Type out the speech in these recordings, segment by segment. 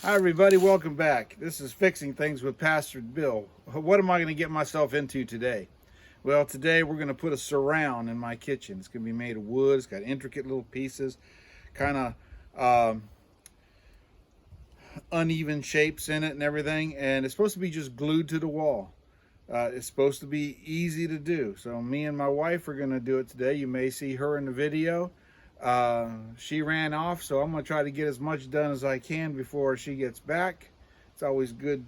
Hi everybody, welcome back. This is Fixing Things with Pastor Bill. What am I going to get myself into today? Well, today we're going to put a surround in my kitchen. It's going to be made of wood. It's got intricate little pieces, kind of uneven shapes in it and everything. And it's supposed to be just glued to the wall. It's supposed to be easy to do. So me and my wife are going to do it today. You may see her in the video. She ran off, so I'm going to try to get as much done as I can before she gets back. It's always good,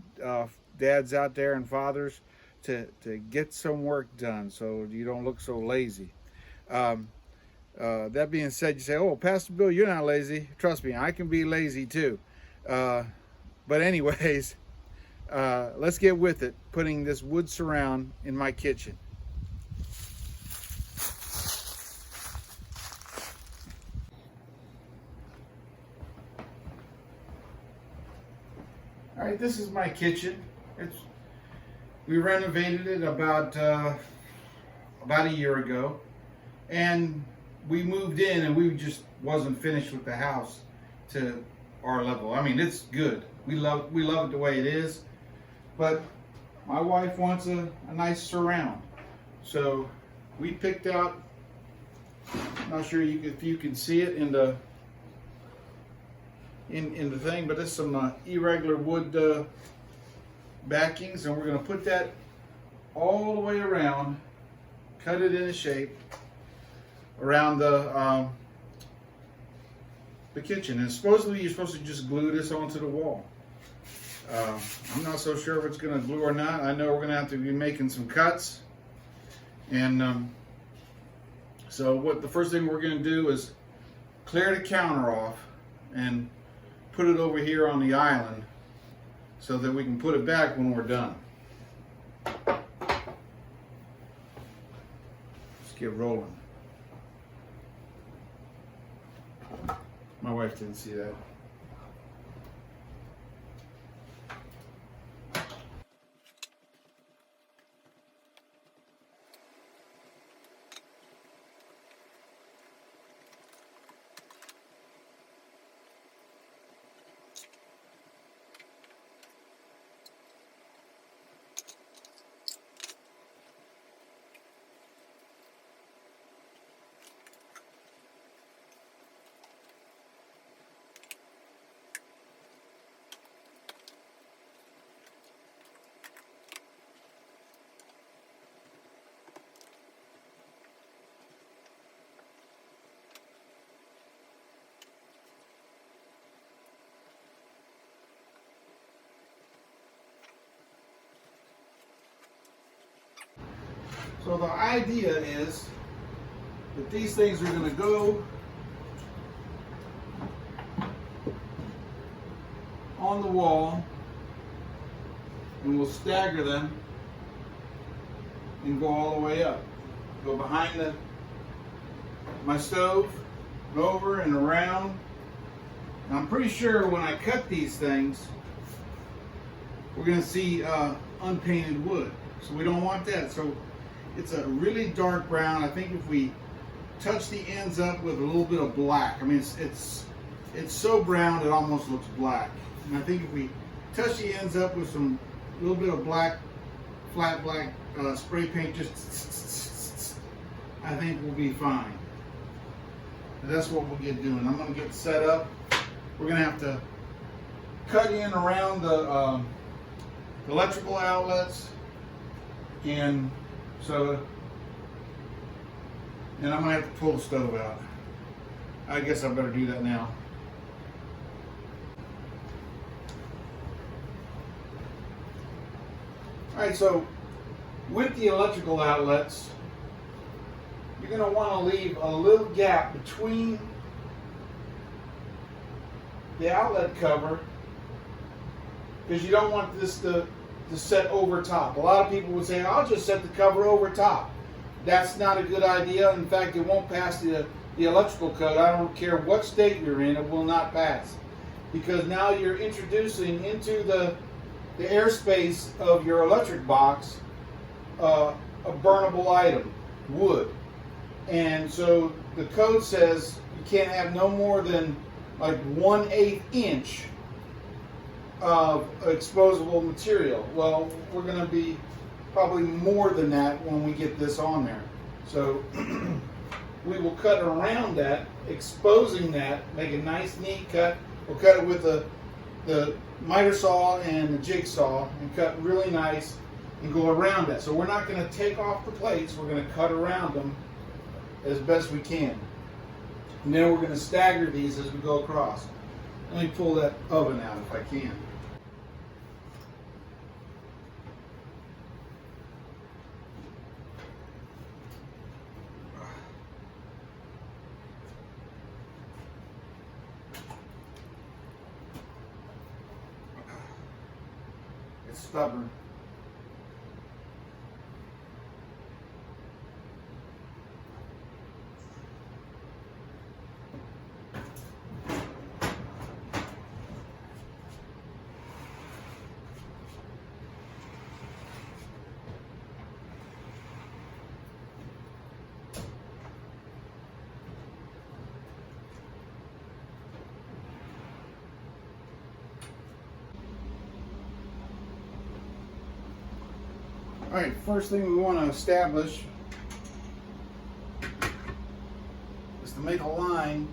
dads out there and fathers, to get some work done so you don't look so lazy. That being said, you say, oh, Pastor Bill, you're not lazy. Trust me, I can be lazy too. But anyways, let's get with it, putting this wood surround in my kitchen. All right, this is my kitchen. We renovated it about a year ago, and we moved in, and we just wasn't finished with the house to our level. I mean, it's good. We love it the way it is, but my wife wants a nice surround. So we picked out. I'm not sure if you can see it in the thing, but it's some irregular wood backings, and we're going to put that all the way around, cut it in a shape around the kitchen. And supposedly you're supposed to just glue this onto the wall. I'm not so sure if it's going to glue or not. I know we're going to have to be making some cuts, and so the first thing we're going to do is clear the counter off and put it over here on the island so that we can put it back when we're done. Let's get rolling. My wife didn't see that. So the idea is that these things are going to go on the wall, and we'll stagger them and go all the way up. Go behind my stove, over and around. And I'm pretty sure when I cut these things, we're going to see unpainted wood. So we don't want that. So it's a really dark brown. I think if we touch the ends up with a little bit of black, I mean, it's so brown it almost looks black. And I think if we touch the ends up with some little bit of black, flat black spray paint, just I think we'll be fine. And that's what we'll get doing. I'm going to get set up. We're going to have to cut in around the electrical outlets, and I'm going to have to pull the stove out. I guess I better do that now. Alright, so with the electrical outlets, you're going to want to leave a little gap between the outlet cover, because you don't want this to set over top. A lot of people would say, I'll just set the cover over top. That's not a good idea. In fact, it won't pass the electrical code. I don't care what state you're in, it will not pass. Because now you're introducing into the airspace of your electric box a burnable item, wood. And so the code says you can't have no more than like 1/8 inch of exposable material. Well, we're going to be probably more than that when we get this on there. So we will cut around that, exposing that, make a nice neat cut. We'll cut it with the miter saw and the jigsaw and cut really nice and go around that. So we're not going to take off the plates, we're going to cut around them as best we can. And then we're going to stagger these as we go across. Let me pull that oven out if I can. It's stubborn. All right, first thing we want to establish is to make a line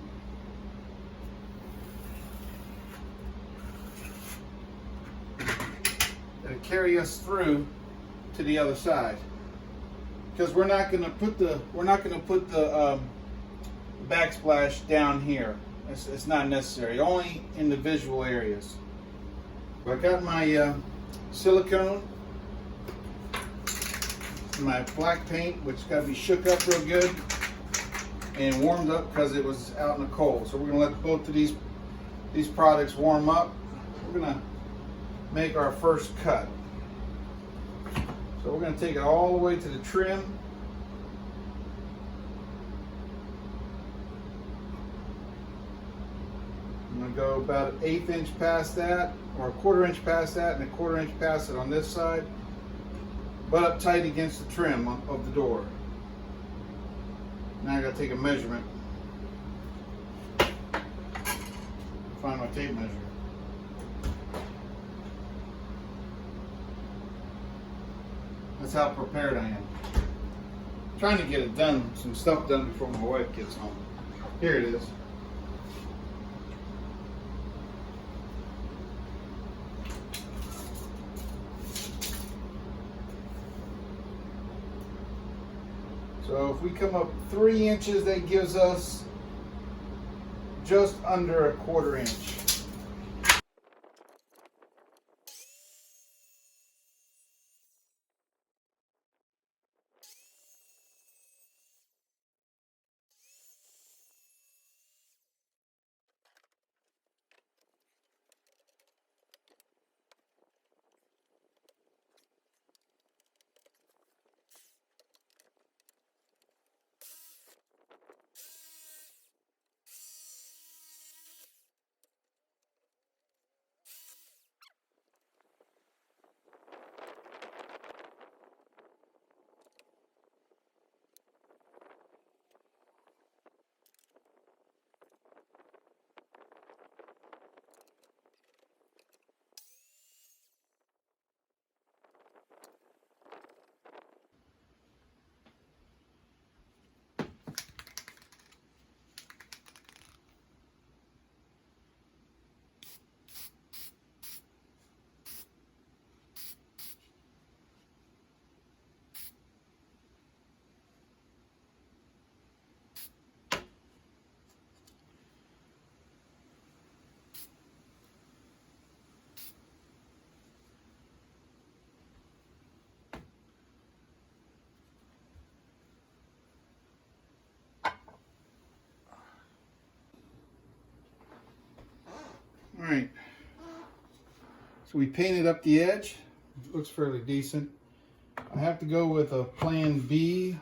that'll carry us through to the other side, because we're not going to put the backsplash down here. It's not necessary. Only in the visual areas. I got my silicone, my black paint, which got to be shook up real good and warmed up because it was out in the cold. So we're going to let both of these products warm up. We're going to make our first cut. So we're going to take it all the way to the trim. I'm going to go about an 1/8 inch past that, or a 1/4 inch past that, and a 1/4 inch past it on this side, but up tight against the trim of the door. Now I got to take a measurement. Find my tape measure. That's how prepared I am. I'm trying to get it done, some stuff done before my wife gets home. Here it is. So if we come up 3 inches, that gives us just under a 1/4 inch. All right, so we painted up the edge. It looks fairly decent. I have to go with a plan B.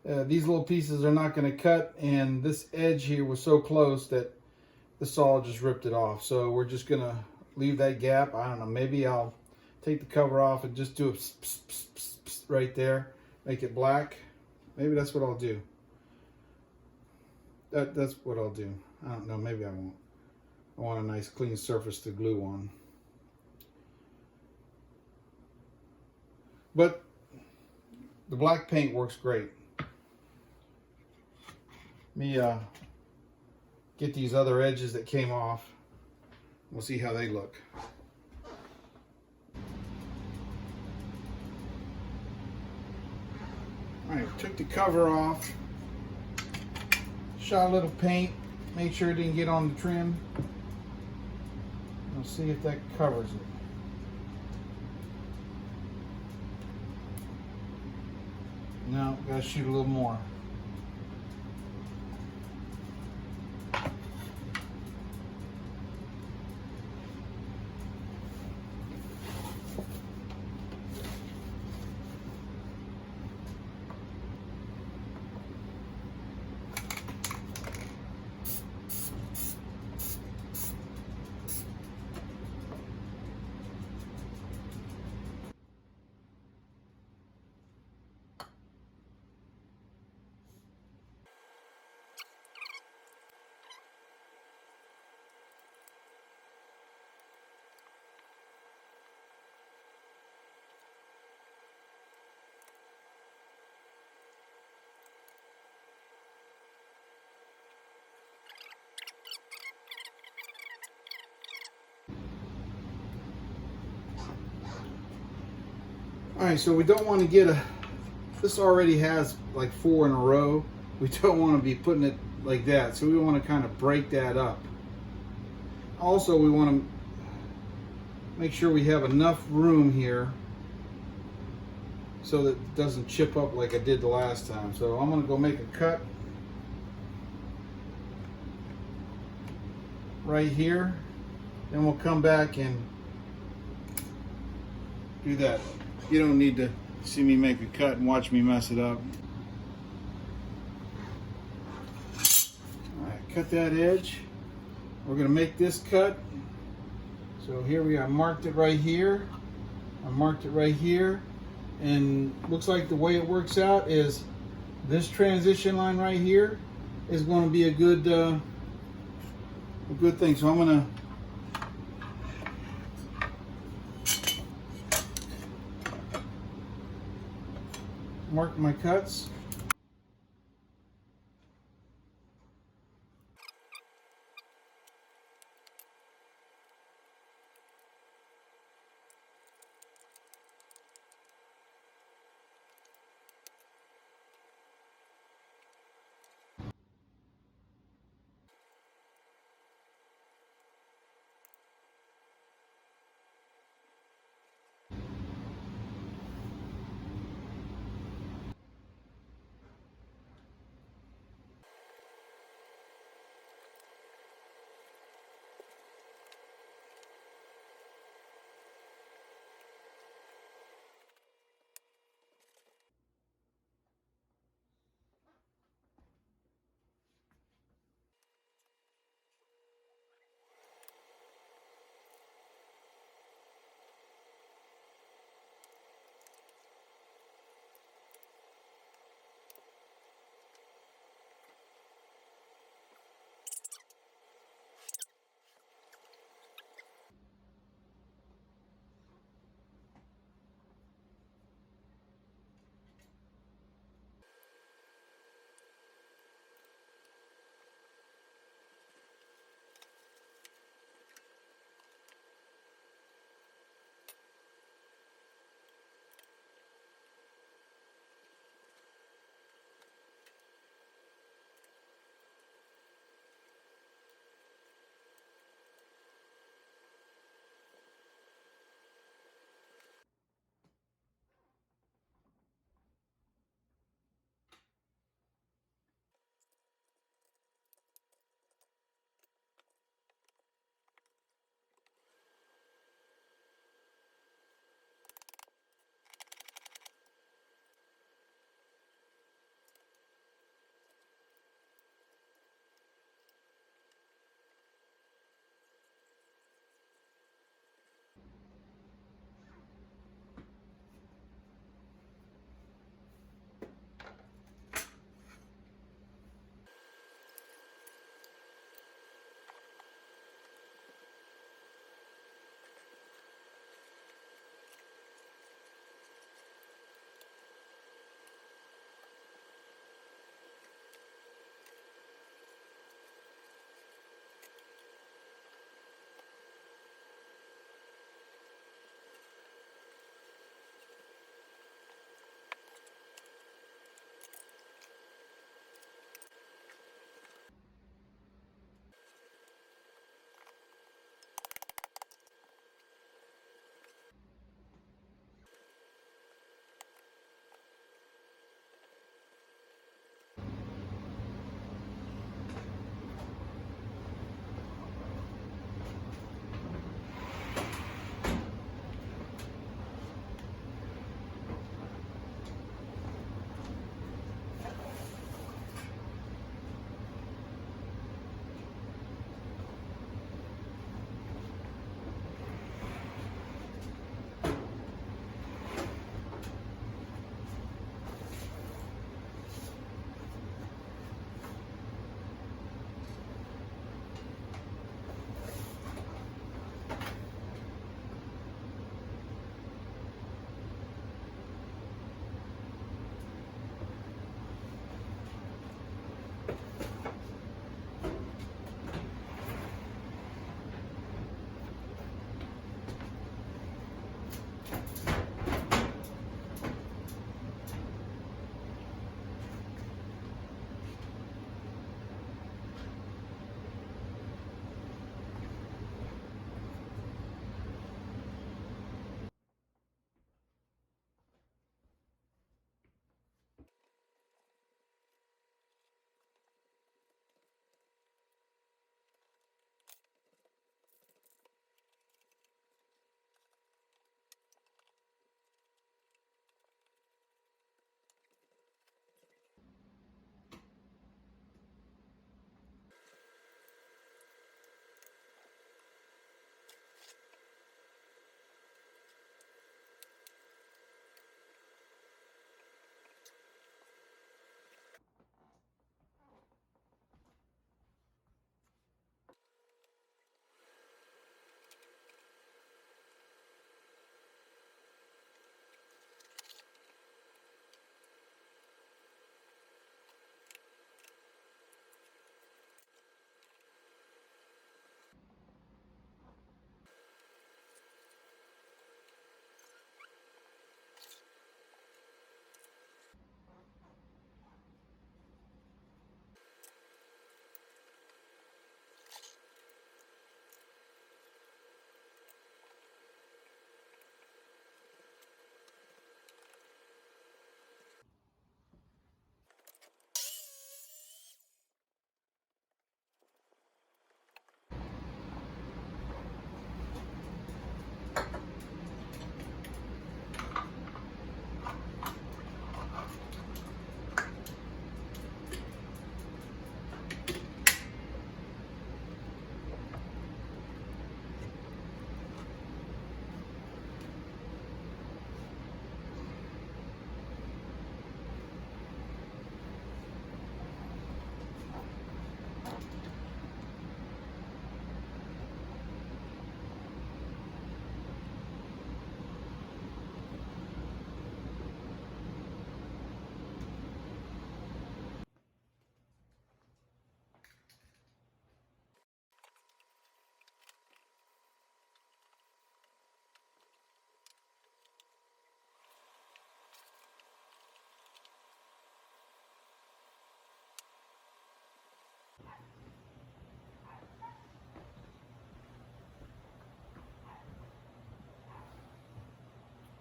These little pieces are not going to cut, and this edge here was so close that the saw just ripped it off. So we're just going to leave that gap. I don't know, maybe I'll take the cover off and just do a pss, pss, pss, pss, pss right there, make it black. Maybe that's what I'll do. That's what I'll do. I don't know, maybe I won't. I want a nice clean surface to glue on. but the black paint works great. Let me get these other edges that came off. We'll see how they look. All right, took the cover off, shot a little paint, made sure it didn't get on the trim. We'll see if that covers it. No, gotta shoot a little more. All right, so we don't want to get this already has like 4 in a row. We don't want to be putting it like that. So we want to kind of break that up. Also, we want to make sure we have enough room here so that it doesn't chip up like I did the last time. So I'm going to go make a cut right here. Then we'll come back and do that. You don't need to see me make a cut and watch me mess it up. All right, cut that edge. We're gonna make this cut. So here we are, marked it right here. I marked it right here. And looks like the way it works out is this transition line right here is gonna be a good thing. So I'm gonna mark my cuts.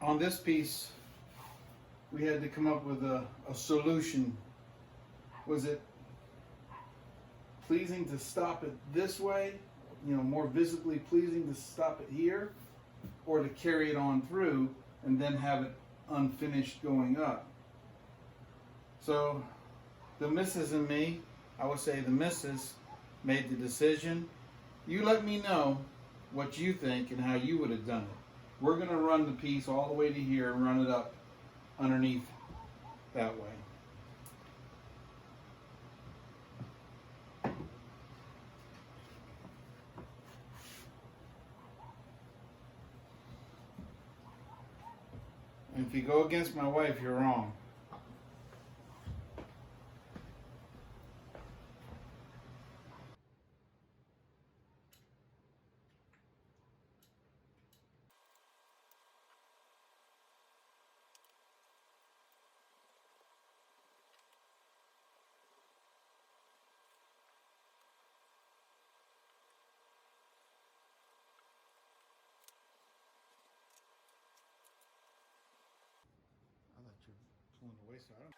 on this piece, we had to come up with a solution. Was it pleasing to stop it this way, you know, more visibly pleasing to stop it here, or to carry it on through and then have it unfinished going up? So the missus and me, I would say the missus made the decision. You let me know what you think and how you would have done it. We're going to run the piece all the way to here and run it up underneath that way. And if you go against my wife, you're wrong. I thought you were pulling away, so I don't.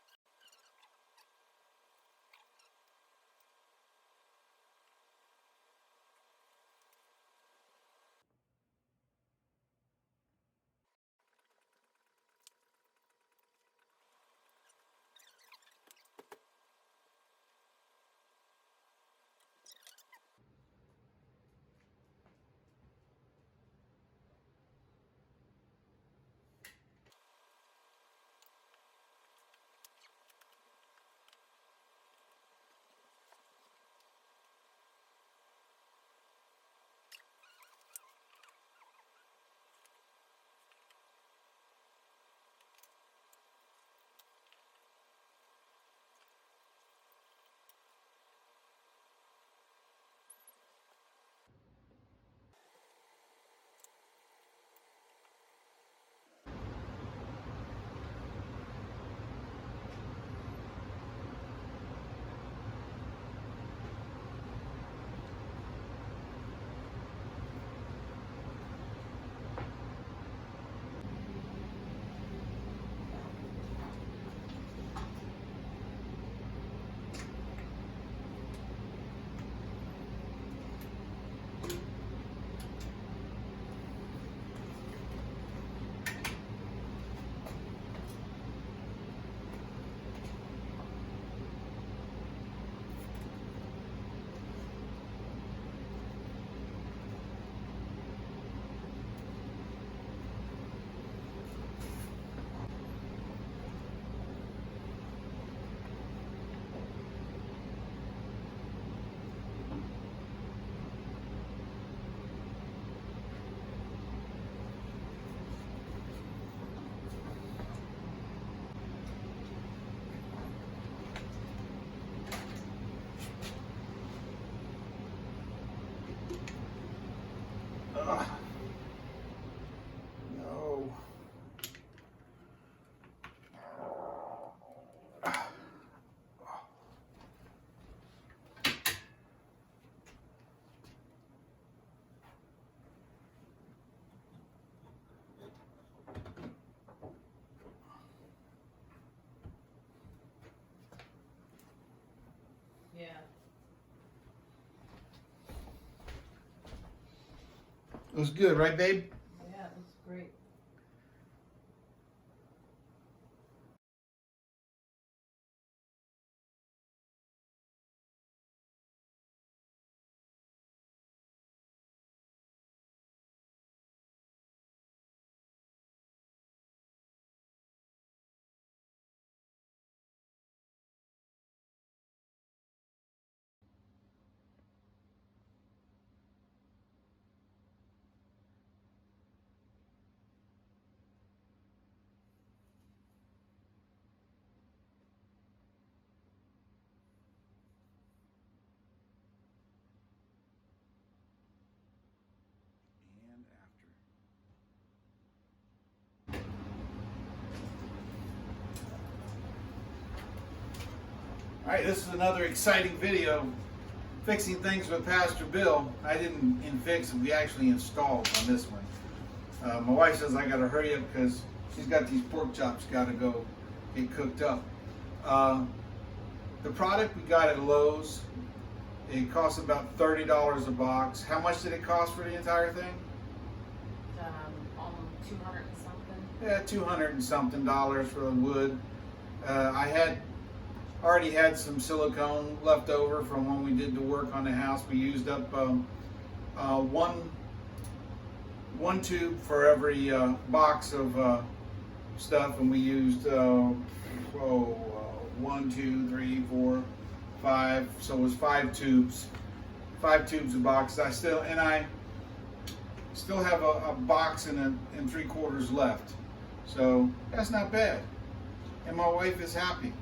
No. Yeah. It was good, right, babe? Yeah, it was great. And after. All right, this is another exciting video. Fixing things with Pastor Bill. I didn't fix them, we actually installed on this one. My wife says I gotta hurry up because she's got these pork chops got to go get cooked up. The product we got at Lowe's, it costs about $30 a box. How much did it cost for the entire thing? Almost 200 and something. Yeah, $200 and something for the wood. I had already had some silicone left over from when we did the work on the house. We used up one tube for every box of stuff, and we used 1, 2, 3, 4, 5. So it was 5 tubes of boxes. I still have a box and 3/4 left. So that's not bad, and my wife is happy.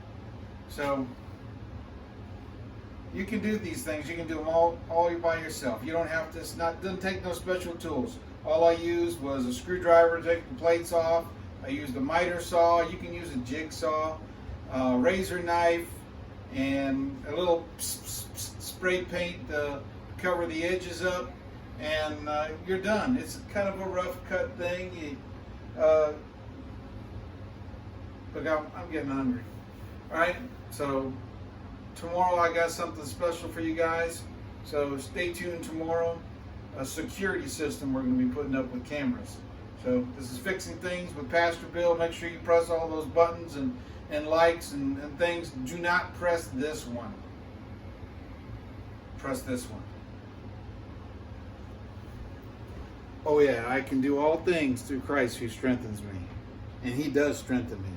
So you can do these things. You can do them all by yourself. You don't have to. Doesn't take no special tools. All I used was a screwdriver to take the plates off. I used a miter saw. You can use a jigsaw, razor knife, and a little spray paint to cover the edges up, and you're done. It's kind of a rough cut thing. Look, I'm getting hungry. All right, so tomorrow I got something special for you guys. So stay tuned tomorrow. A security system we're going to be putting up with cameras. So this is Fixing Things with Pastor Bill. Make sure you press all those buttons and likes and things. Do not press this one. Press this one. Oh yeah, I can do all things through Christ who strengthens me. And he does strengthen me.